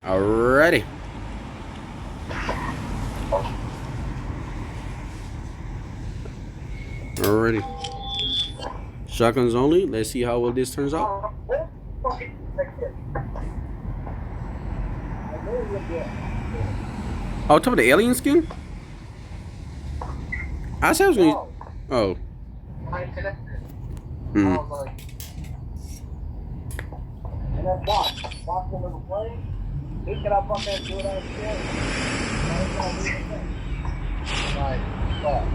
Alrighty. Alrighty. Shotguns only. Let's see how well this turns out. Oh, top of the alien skin? I said I was gonna. Oh. Hmm. And that box will never play. He can have fucking do that shit. Right. Fuck.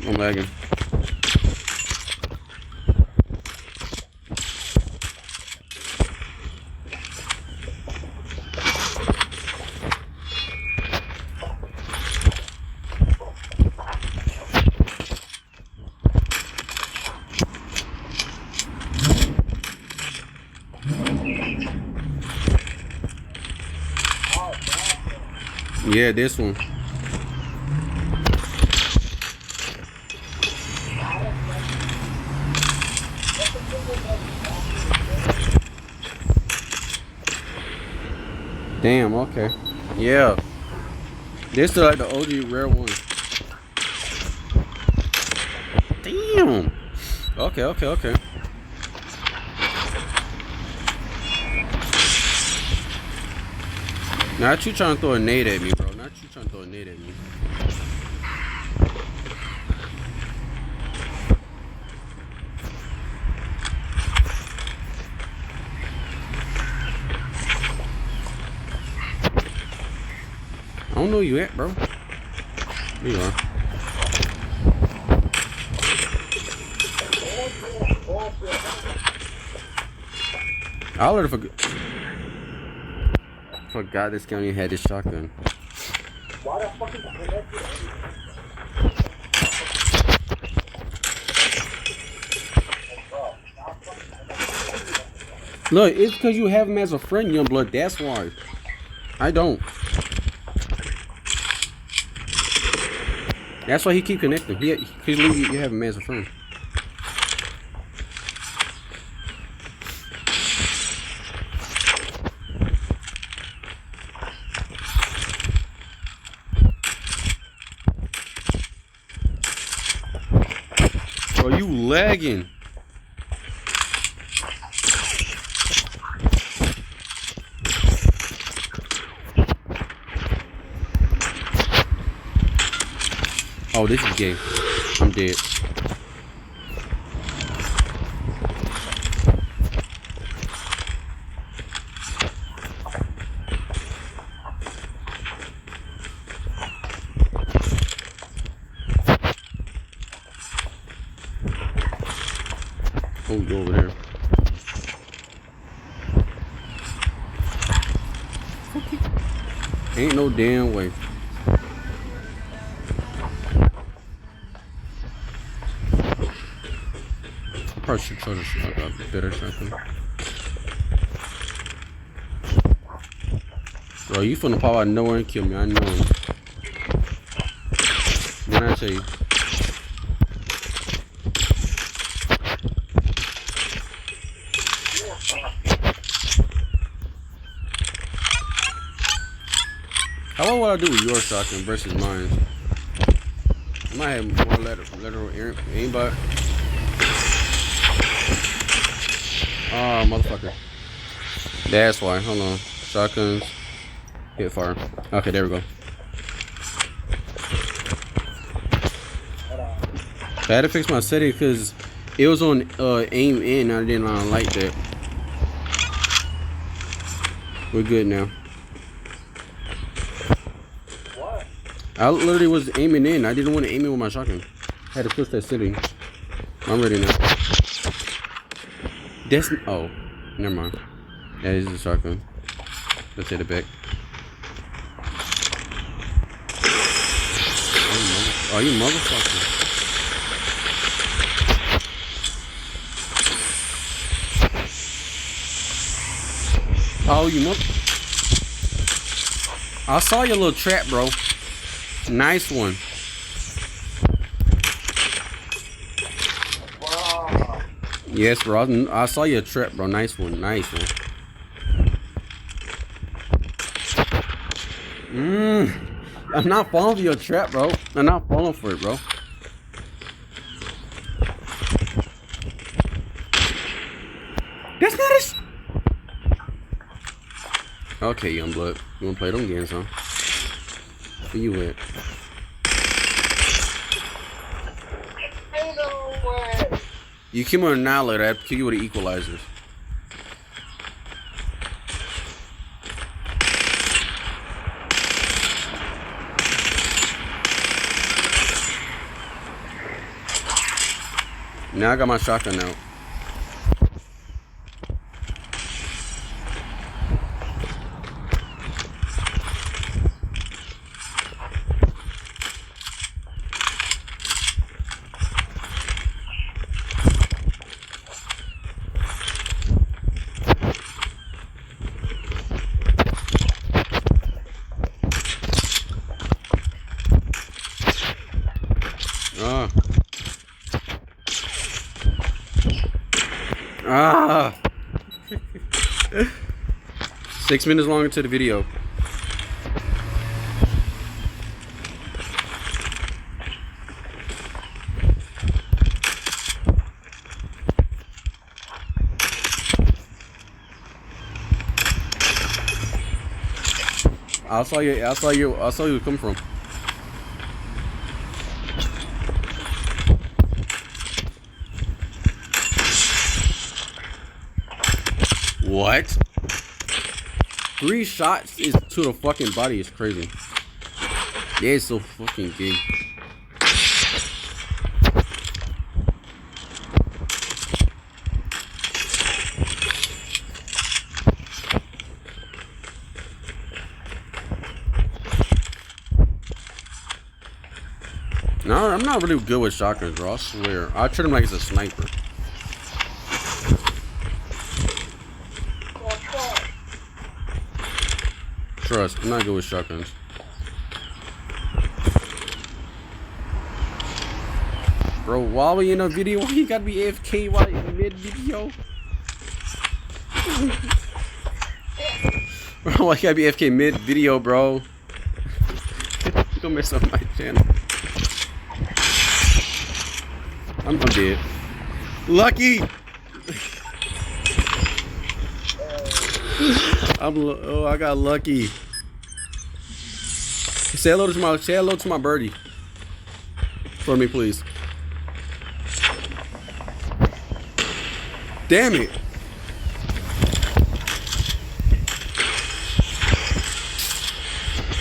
I'm lagging. Yeah, this one. Damn, okay. Yeah. This is like the OG rare one. Damn. Okay. Not you trying to throw a nade at me, bro. Not you trying to throw a nade at me. I don't know where you at, bro. There you are. I already forgot this guy only had this shotgun. Look, it's because you have him as a friend, Youngblood. That's why. I don't. That's why he keep connecting. Because you have him as a friend. Bro, you lagging. Oh, this is gay. I'm dead. Oh, go over there. Ain't no damn way. Probably should try to a better something. Bro, you finna pop out of nowhere and kill me. I know it. Then I tell you. How about what I do with your shotgun versus mine? I might have more lateral aimbot. Oh, motherfucker. That's why. Hold on. Shotguns. Hit fire. Okay, there we go. I had to fix my setting because it was on aim in. I didn't like that. We're good now. What? I literally was aiming in. I didn't want to aim in with my shotgun. I had to fix that setting. I'm ready now. Oh, never mind. That is a shotgun. Let's hit it back. Oh, you motherfucker. Oh, you mother... I saw your little trap, bro. Nice one. Wow. Yes, bro. I saw your trap, bro. Nice one. Nice one. I'm not falling for your trap, bro. I'm not falling for it, bro. That's not a... Okay, Youngblood. You wanna play them games, huh? Where you at? Ain't no way. You came with an annihilator. I kill you with the equalizers. Now I got my shotgun out. Ah. 6 minutes longer to the video. I saw you come from. What? 3 shots is to the fucking body is crazy. Yeah, it's so fucking gay. No, I'm not really good with shotguns, bro. I swear. I treat him like it's a sniper. Trust, I'm not good with shotguns. Bro, while we in a video, why you gotta be AFK while you mid-video? Bro, why you gotta be AFK mid-video, bro? You gonna mess up my channel. I'm dead. Lucky! Oh, I got lucky. Say hello to my birdie. For me, please. Damn it.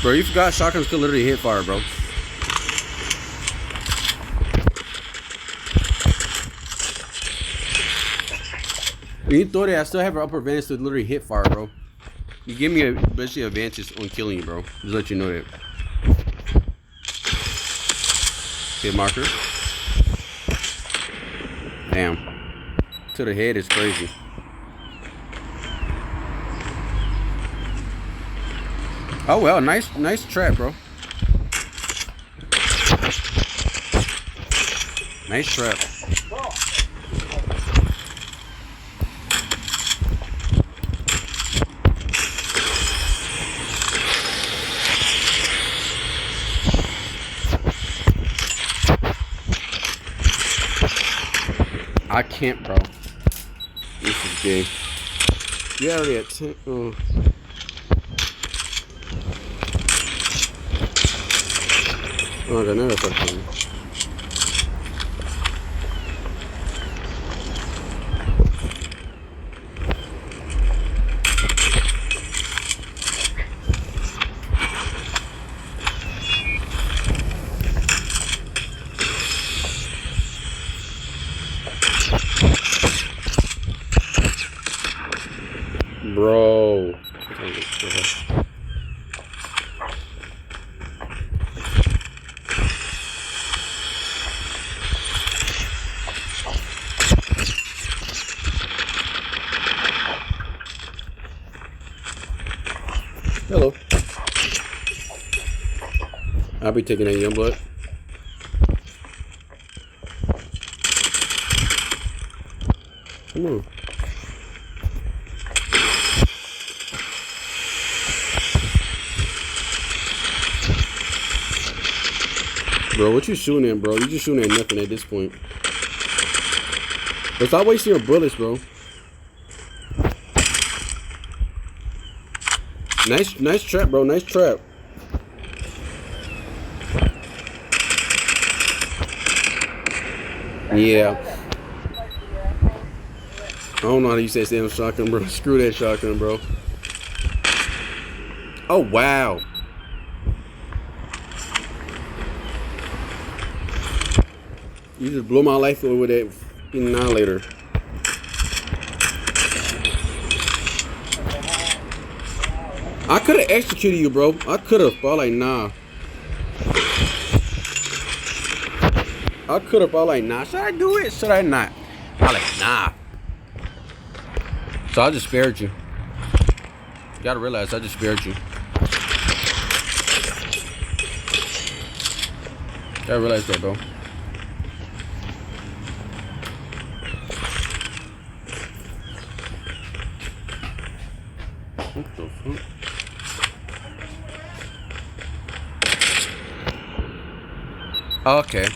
Bro, you forgot shotguns could literally hit fire, bro. When you throw that, I still have an upper advantage to literally hit fire, bro. You give me basically advantage on killing you, bro. Just let you know that. Hit marker. Damn. To the head is crazy. Oh well, nice trap, bro. Nice trap. I can't, bro. This is gay. You already at 10. Oh. Oh, I got another fucking. Bro. Hello. I'll be taking that young blood. Come on. Bro, what you shooting at, bro? You just shooting at nothing at this point. But stop wasting your bullets, bro. Nice trap, bro. Nice trap. Yeah. I don't know how you say damn shotgun, bro. Screw that shotgun, bro. Oh, wow. You just blew my life away with that annihilator. I could have executed you, bro. I could have, but like, nah. I could have, but like, nah. Should I do it? Should I not? I like, nah. So I just spared you. You gotta realize I just spared you. Gotta realize that, bro. What the fuck? Okay.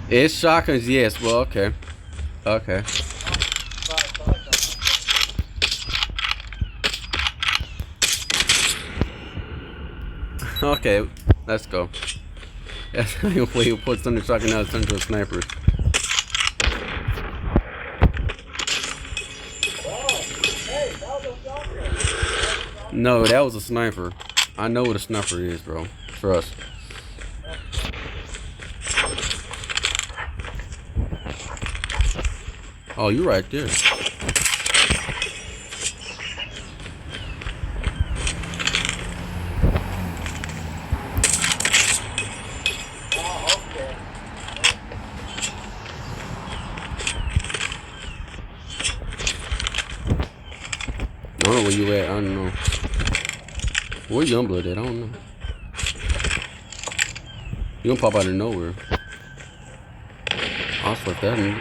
It's shotguns, yes. Well, okay. Okay. Okay, let's go. That's how you play. You put something shotgun now, turn to a sniper. No, that was a sniper. I know what a sniper is, bro. Trust. Oh, you right there. I don't know where you at. I don't know. Where Youngblood at? I don't know. You gonna pop out of nowhere. I'll sweat that in.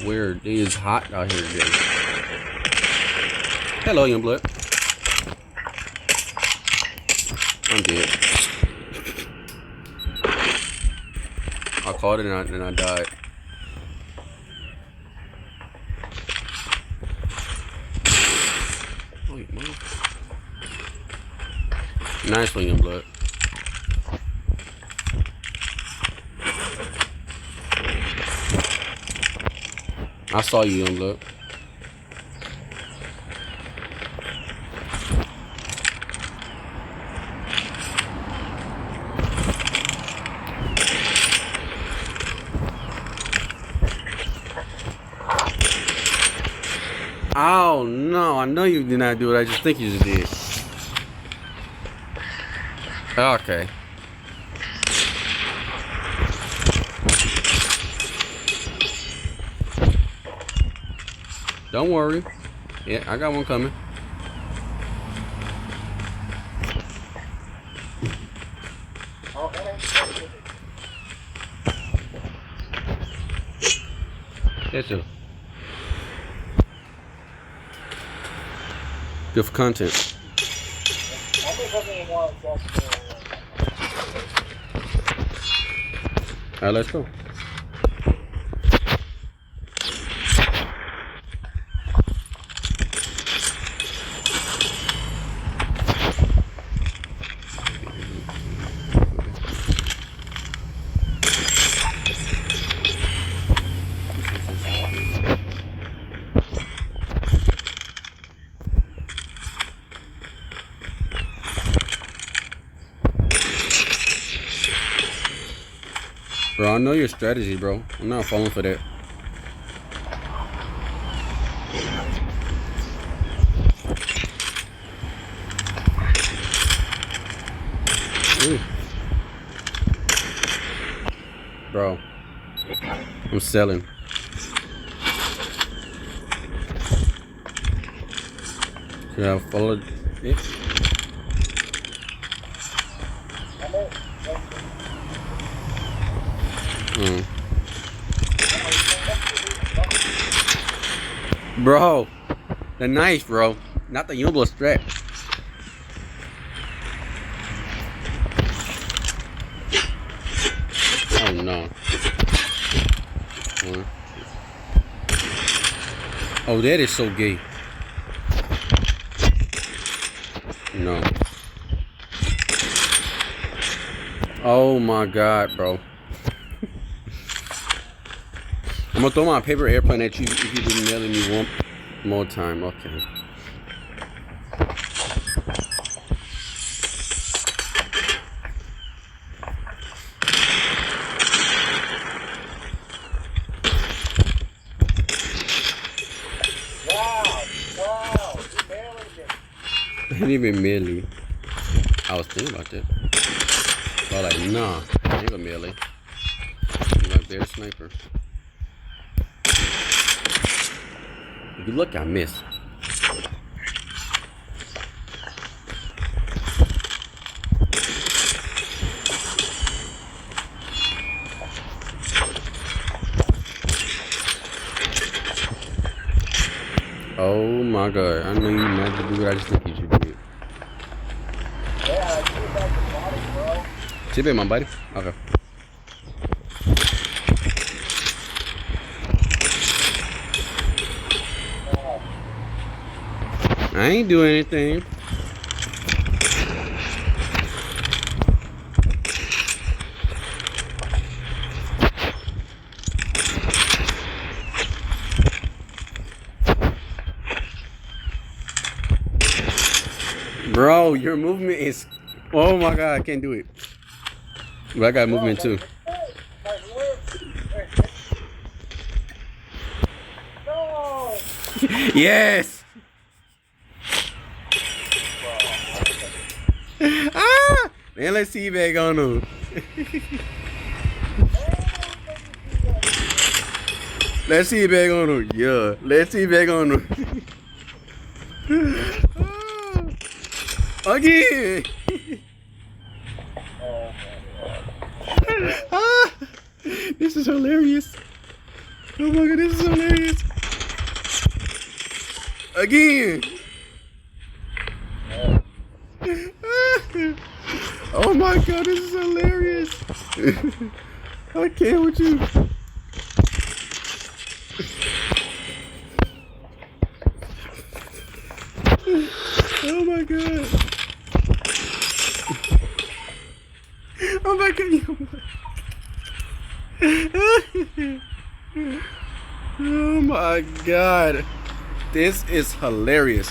Where it is hot out here today. Hello, Youngblood. I'm dead. I caught it and I died. Nice one, Youngblood. I saw you, Youngblood. Oh no, I know you did not do it. I just think you just did. Okay. Don't worry. Yeah, I got one coming. That's it. Good for content. Alright, let's go. Bro, I know your strategy, bro. I'm not falling for that. Ooh. Bro, I'm selling. Yeah, follow it. Mm. Bro, the knife, bro, not the Jumbo strap. Oh no. Oh, that is so gay. No. Oh my god, bro. I'm gonna throw my paper airplane at you if you didn't nail me one more time. Okay. Wow. You barely did. I didn't even melee. I was thinking about that. I was like, nah, I ain't gonna melee. You're like their sniper. If you look, I miss. Oh my god, I know you meant to do what I just think you should do. Yeah, shoot back the body, bro. Chip in my buddy? Okay. I ain't doing anything. Bro, your movement is... Oh my god, I can't do it. But I got movement too. No! Yes! Ah! Man, let's see back on him. Let's see back on him. Yeah, let's see back on him. Again! Ah, this is hilarious. Oh my god, this is hilarious. Again! Oh my god, this is hilarious. I can't with you. Oh my god. Oh my god. Oh my god. This is hilarious.